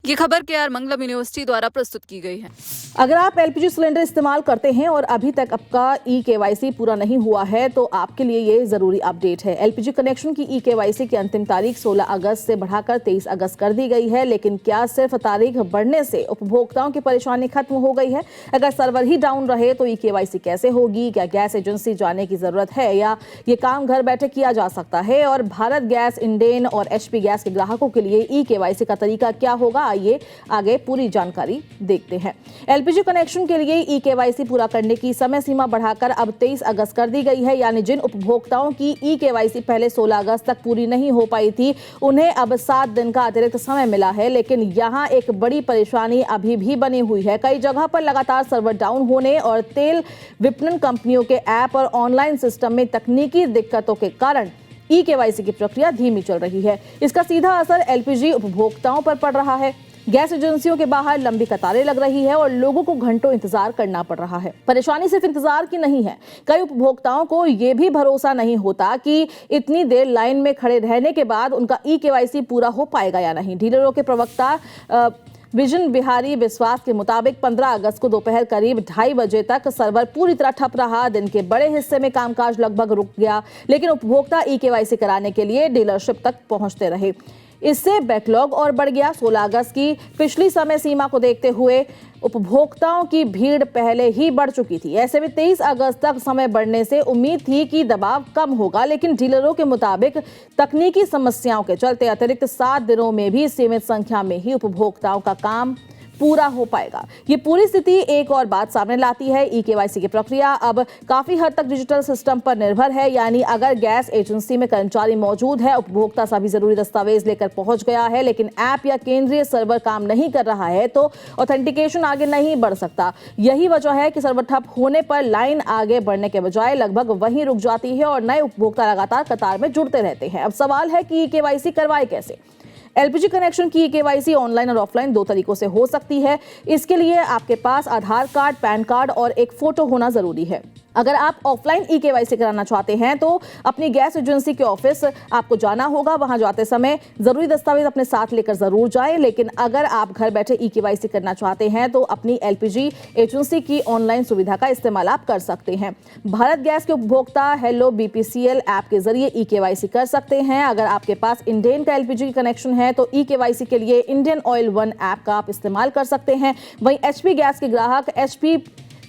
ये खबर KR मंगलम university द्वारा प्रस्तुत की गई है। अगर आप एलपीजी सिलेंडर इस्तेमाल करते हैं और अभी तक आपका ई-केवाईसी पूरा नहीं हुआ है तो आपके लिए ये जरूरी अपडेट है। एलपीजी कनेक्शन की ई-केवाईसी की अंतिम तारीख 16 अगस्त से बढ़ाकर 23 अगस्त कर दी गई है। लेकिन क्या सिर्फ तारीख बढ़ने से उपभोक्ताओं की परेशानी खत्म हो गई है? अगर सर्वर ही डाउन रहे तो ई-केवाईसी कैसे होगी? क्या गैस एजेंसी जाने की जरूरत है या ये काम घर बैठे किया जा सकता है? और भारत गैस, इंडेन और एचपी गैस के ग्राहकों के लिए ई-केवाईसी का तरीका क्या होगा? आइए आगे पूरी जानकारी देखते हैं। एलपीजी कनेक्शन के लिए ई-केवाईसी पूरा करने की समय सीमा बढ़ाकर अब 23 अगस्त कर दी गई है। यानी जिन उपभोक्ताओं की ई-केवाईसी पहले 16 अगस्त तक पूरी नहीं हो पाई थी, उन्हें अब 7 दिन का अतिरिक्त समय मिला है। लेकिन यहाँ एक बड़ी परेशानी अभी भी बनी हुई है। कई जगह पर लगातार सर्वर डाउन होने और तेल विपणन कंपनियों के ऐप और ऑनलाइन सिस्टम में तकनीकी दिक्कतों के कारण ई-केवाईसी की प्रक्रिया धीमी चल रही है। इसका सीधा असर एलपीजी उपभोक्ताओं पर पड़ रहा है। गैस एजेंसियों के बाहर लंबी कतारें लग रही है और लोगों को घंटों इंतजार करना पड़ रहा है। परेशानी सिर्फ इंतजार की नहीं है, कई उपभोक्ताओं को यह भी भरोसा नहीं होता कि इतनी देर लाइन में खड़े रहने के बाद उनका ई-केवाईसी पूरा हो पाएगा या नहीं। डीलरों के प्रवक्ता विजन बिहारी विश्वास के मुताबिक 15 अगस्त को दोपहर करीब 2:30 बजे तक सर्वर पूरी तरह ठप रहा। दिन के बड़े हिस्से में कामकाज लगभग रुक गया, लेकिन उपभोक्ता ई-केवाईसी कराने के लिए डीलरशिप तक पहुंचते रहे। इससे बैकलॉग और बढ़ गया। 16 अगस्त की पिछली समय सीमा को देखते हुए उपभोक्ताओं की भीड़ पहले ही बढ़ चुकी थी। ऐसे में 23 अगस्त तक समय बढ़ने से उम्मीद थी कि दबाव कम होगा, लेकिन डीलरों के मुताबिक तकनीकी समस्याओं के चलते अतिरिक्त 7 दिनों में भी सीमित संख्या में ही उपभोक्ताओं का काम पूरा हो पाएगा। ये पूरी स्थिति एक और बात सामने लाती है, ई-केवाईसी की प्रक्रिया अब काफी हद तक डिजिटल सिस्टम पर निर्भर है। यानी अगर गैस एजेंसी में कर्मचारी मौजूद है, उपभोक्ता सभी जरूरी दस्तावेज लेकर पहुंच गया है, लेकिन ऐप या केंद्रीय सर्वर काम नहीं कर रहा है तो ऑथेंटिकेशन आगे नहीं बढ़ सकता। यही वजह है कि सर्वर ठप होने पर लाइन आगे बढ़ने के बजाय लगभग वहीं रुक जाती है और नए उपभोक्ता लगातार कतार में जुड़ते रहते हैं। अब सवाल है कि ई-केवाईसी करवाए कैसे? एलपीजी कनेक्शन की ई-केवाईसी ऑनलाइन और ऑफलाइन 2 तरीकों से हो सकती है। इसके लिए आपके पास आधार कार्ड, पैन कार्ड और एक फोटो होना जरूरी है। अगर आप ऑफलाइन ई-केवाईसी कराना चाहते हैं तो अपनी गैस एजेंसी के ऑफिस आपको जाना होगा। वहां जाते समय जरूरी दस्तावेज अपने साथ लेकर जरूर जाएं। लेकिन अगर आप घर बैठे ई-केवाईसी करना चाहते हैं तो अपनी एलपीजी एजेंसी की ऑनलाइन सुविधा का इस्तेमाल आप कर सकते हैं। भारत गैस के उपभोक्ता हेलो बीपीसीएल ऐप के जरिए ई-केवाईसी कर सकते हैं। अगर आपके पास इंडेन का एलपीजी कनेक्शन है तो ई-केवाईसी के लिए इंडियन ऑयल वन ऐप का आप इस्तेमाल कर सकते हैं। वहीं एचपी गैस के ग्राहक एचपी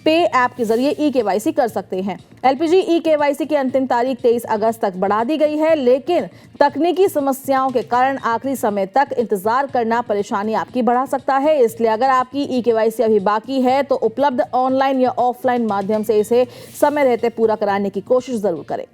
पे ऐप के जरिए ई-केवाईसी कर सकते हैं। एलपीजी ई-केवाईसी की अंतिम तारीख 23 अगस्त तक बढ़ा दी गई है, लेकिन तकनीकी समस्याओं के कारण आखिरी समय तक इंतजार करना परेशानी आपकी बढ़ा सकता है। इसलिए अगर आपकी ई-केवाईसी अभी बाकी है तो उपलब्ध ऑनलाइन या ऑफलाइन माध्यम से इसे समय रहते पूरा कराने की कोशिश जरूर करें।